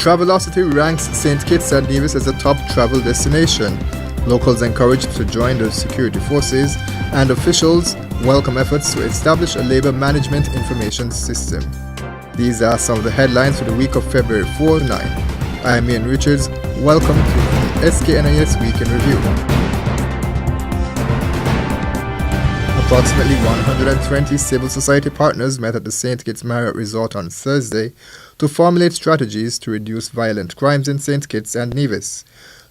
Travelocity ranks St. Kitts and Nevis as a top travel destination. Locals encouraged to join the security forces, and officials welcome efforts to establish a labor management information system. These are some of the headlines for the week of February 4th-9th. I am Ian Richards. Welcome to the SKNIS Week in Review. Approximately 120 civil society partners met at the St. Kitts Marriott Resort on Thursday to formulate strategies to reduce violent crimes in St. Kitts and Nevis.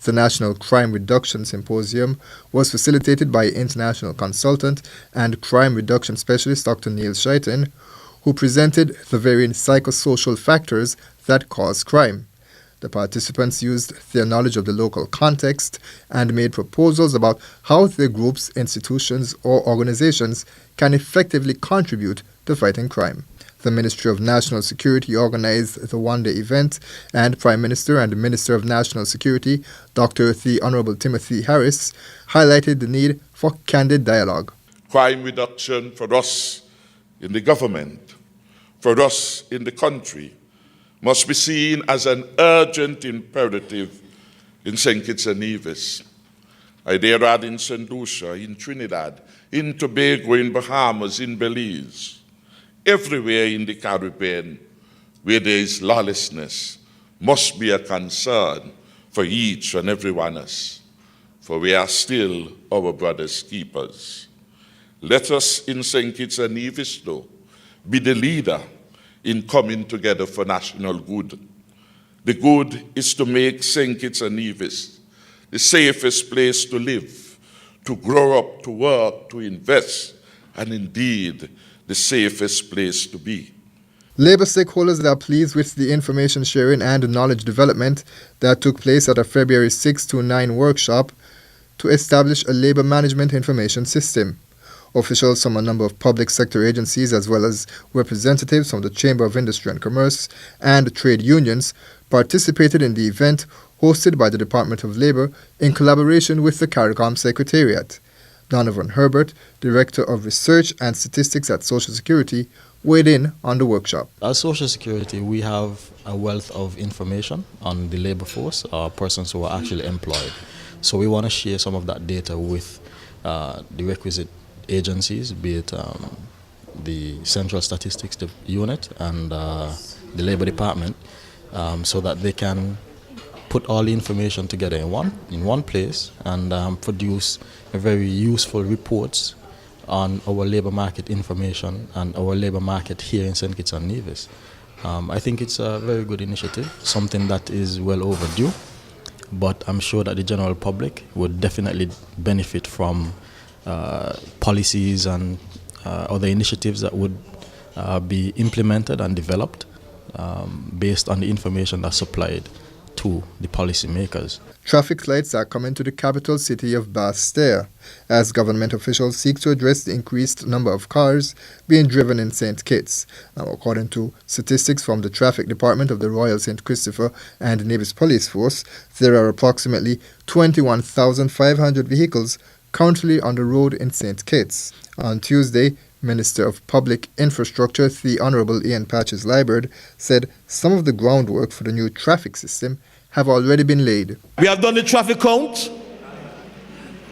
The National Crime Reduction Symposium was facilitated by international consultant and crime reduction specialist Dr. Neil Shaitan, who presented the varying psychosocial factors that cause crime. The participants used their knowledge of the local context and made proposals about how their groups, institutions, or organizations can effectively contribute to fighting crime. The Ministry of National Security organized the one-day event, and Prime Minister and Minister of National Security, Dr. The Honorable Timothy Harris, highlighted the need for candid dialogue. Crime reduction for us in the government, for us in the country, must be seen as an urgent imperative in St. Kitts and Nevis. I dare add in St. Lucia, in Trinidad, in Tobago, in Bahamas, in Belize, everywhere in the Caribbean where there is lawlessness must be a concern for each and every one of us, for we are still our brother's keepers. Let us in St. Kitts and Nevis, though, be the leader in coming together for national good. The good is to make St. Kitts and Nevis the safest place to live, to grow up, to work, to invest, and indeed the safest place to be. Labour stakeholders are pleased with the information sharing and knowledge development that took place at a February 6-9 workshop to establish a labour management information system. Officials from a number of public sector agencies, as well as representatives from the Chamber of Industry and Commerce and trade unions, participated in the event hosted by the Department of Labour in collaboration with the CARICOM Secretariat. Donovan Herbert, Director of Research and Statistics at Social Security, weighed in on the workshop. As Social Security, we have a wealth of information on the labour force, persons who are actually employed. So we want to share some of that data with the requisite agencies, be it the Central Statistics Unit and the Labour Department, so that they can put all the information together in one place and produce very useful reports on our labour market information and our labour market here in St. Kitts and Nevis. I think it's a very good initiative, something that is well overdue, but I'm sure that the general public would definitely benefit from policies and other initiatives that would be implemented and developed based on the information that's supplied to the policymakers. Traffic lights are coming to the capital city of Basseterre as government officials seek to address the increased number of cars being driven in St. Kitts. Now, according to statistics from the Traffic Department of the Royal St. Christopher and Nevis Police Force, there are approximately 21,500 vehicles currently on the road in St. Kitts. On Tuesday, Minister of Public Infrastructure, the Honorable Ian Patches-Liburd, said some of the groundwork for the new traffic system have already been laid. We have done the traffic count.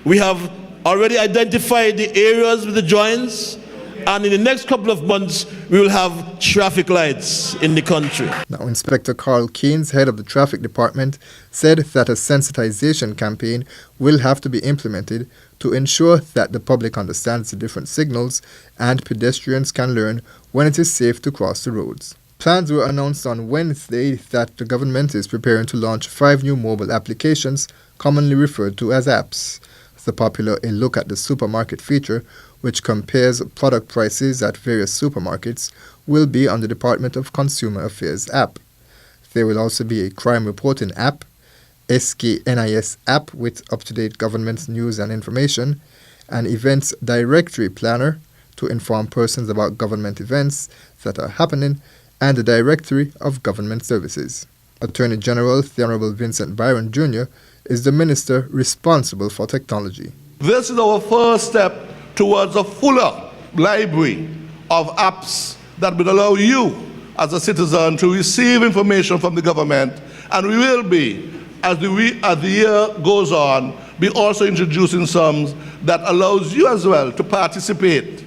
We have already identified the areas with the joints, and in the next couple of months, we will have traffic lights in the country. Now, Inspector Carl Keynes, head of the Traffic Department, said that a sensitization campaign will have to be implemented to ensure that the public understands the different signals and pedestrians can learn when it is safe to cross the roads. Plans were announced on Wednesday that the government is preparing to launch 5 new mobile applications, commonly referred to as apps. The popular A Look at the Supermarket feature, which compares product prices at various supermarkets, will be on the Department of Consumer Affairs app. There will also be a crime reporting app, SKNIS app with up-to-date government news and information, an events directory planner to inform persons about government events that are happening, and a directory of government services. Attorney General the Honorable Vincent Byron Jr. is the minister responsible for technology. This is our first step towards a fuller library of apps that would allow you as a citizen to receive information from the government And we will be, as the year goes on, be also introducing some that allows you as well to participate,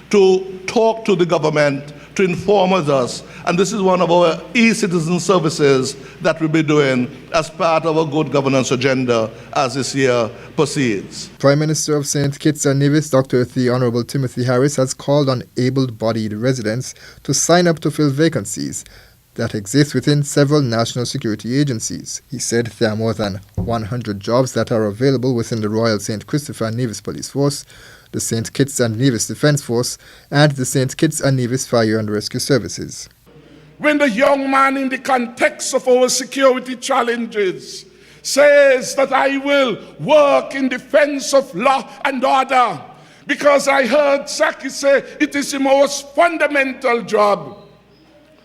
to talk to the government, to inform us. And this is one of our e-citizen services that we'll be doing as part of our good governance agenda as this year proceeds. Prime Minister of St. Kitts and Nevis, Dr. The Honorable Timothy Harris, has called on able-bodied residents to sign up to fill vacancies that exist within several national security agencies. He said there are more than 100 jobs that are available within the Royal St. Christopher and Nevis Police Force, the St. Kitts and Nevis Defence Force, and the St. Kitts and Nevis Fire and Rescue Services. When the young man, in the context of our security challenges, says that I will work in defense of law and order, because I heard Saki say it is the most fundamental job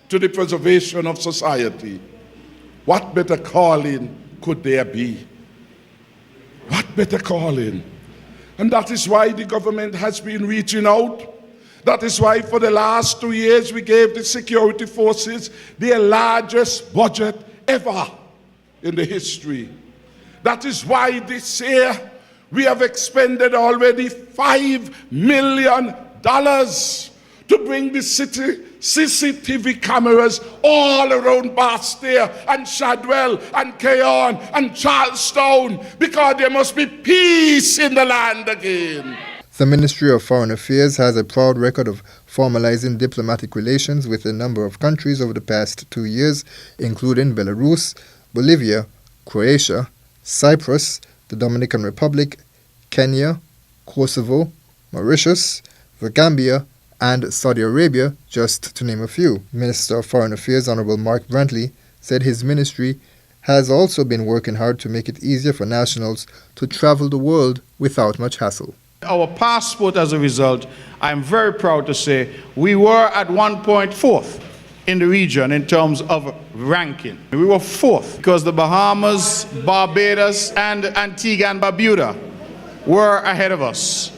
to the preservation of society. What better calling could there be? What better calling? And that is why the government has been reaching out. That is why for the last 2 years we gave the security forces their largest budget ever in the history. That is why this year we have expended already $5 million to bring the city CCTV cameras all around Bastille and Shadwell and Keon and Charlestown, because there must be peace in the land again. The Ministry of Foreign Affairs has a proud record of formalizing diplomatic relations with a number of countries over the past 2 years, including Belarus, Bolivia, Croatia, Cyprus, the Dominican Republic, Kenya, Kosovo, Mauritius, the Gambia, and Saudi Arabia, just to name a few. Minister of Foreign Affairs Honorable Mark Brantley said his ministry has also been working hard to make it easier for nationals to travel the world without much hassle. Our passport, as a result, I'm very proud to say we were at one point fourth in the region in terms of ranking. We were fourth because the Bahamas, Barbados, and Antigua and Barbuda were ahead of us.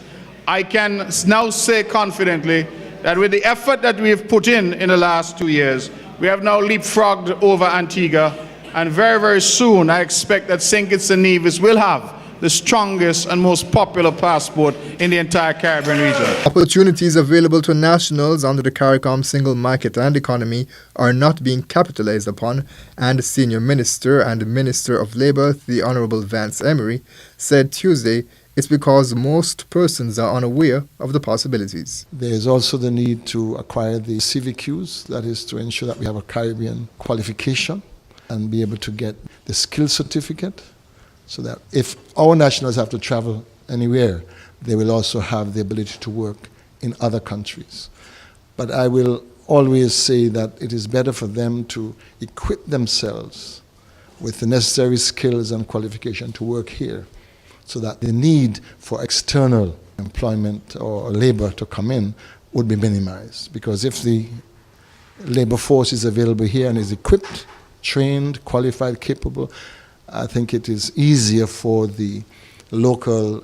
I can now say confidently that with the effort that we have put in the last 2 years, we have now leapfrogged over Antigua, and very, very soon I expect that St. Kitts and Nevis will have the strongest and most popular passport in the entire Caribbean region. Opportunities available to nationals under the CARICOM single market and economy are not being capitalized upon, and Senior Minister and Minister of Labour, the Honourable Vance Emery, said Tuesday it's because most persons are unaware of the possibilities. There is also the need to acquire the CVQs, that is to ensure that we have a Caribbean qualification and be able to get the skill certificate, so that if our nationals have to travel anywhere, they will also have the ability to work in other countries. But I will always say that it is better for them to equip themselves with the necessary skills and qualification to work here, so that the need for external employment or labor to come in would be minimized. Because if the labor force is available here and is equipped, trained, qualified, capable, I think it is easier for the local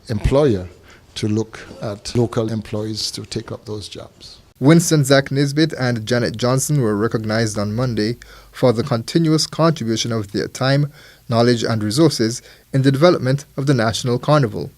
employer to look at local employees to take up those jobs. Winston Zach Nisbet and Janet Johnson were recognized on Monday for the continuous contribution of their time, knowledge and resources in the development of the National Carnival.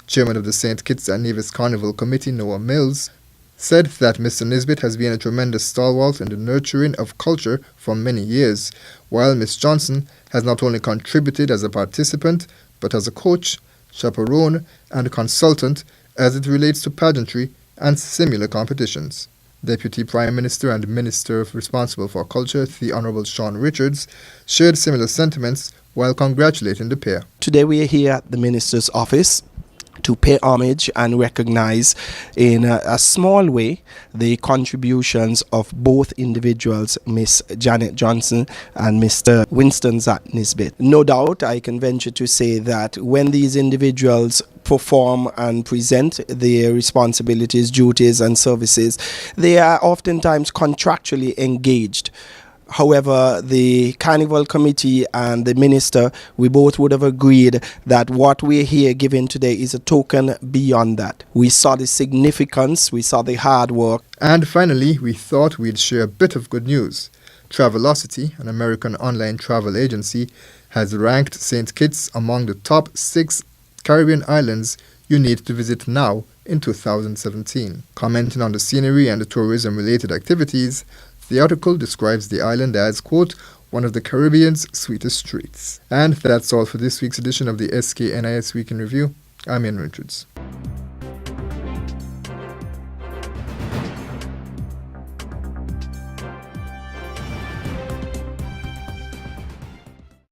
Chairman of the St. Kitts and Nevis Carnival Committee, Noah Mills, said that Mr. Nisbet has been a tremendous stalwart in the nurturing of culture for many years, while Ms. Johnson has not only contributed as a participant, but as a coach, chaperone, and consultant as it relates to pageantry and similar competitions. Deputy Prime Minister and Minister responsible for Culture, the Honourable Sean Richards, shared similar sentiments while congratulating the pair. Today we are here at the Minister's office to pay homage and recognize in a small way the contributions of both individuals, Miss Janet Johnson and Mr. Winston Zach Nisbet. No doubt I can venture to say that when these individuals perform and present their responsibilities, duties and services, they are oftentimes contractually engaged. However, the Carnival Committee and the Minister, we both would have agreed that what we're here giving today is a token beyond that. We saw the significance, we saw the hard work. And finally, we thought we'd share a bit of good news. Travelocity, an American online travel agency, has ranked St. Kitts among the top 6 Caribbean islands you need to visit now in 2017. Commenting on the scenery and the tourism-related activities, the article describes the island as, quote, one of the Caribbean's sweetest streets. And that's all for this week's edition of the SKNIS Week in Review. I'm Ian Richards.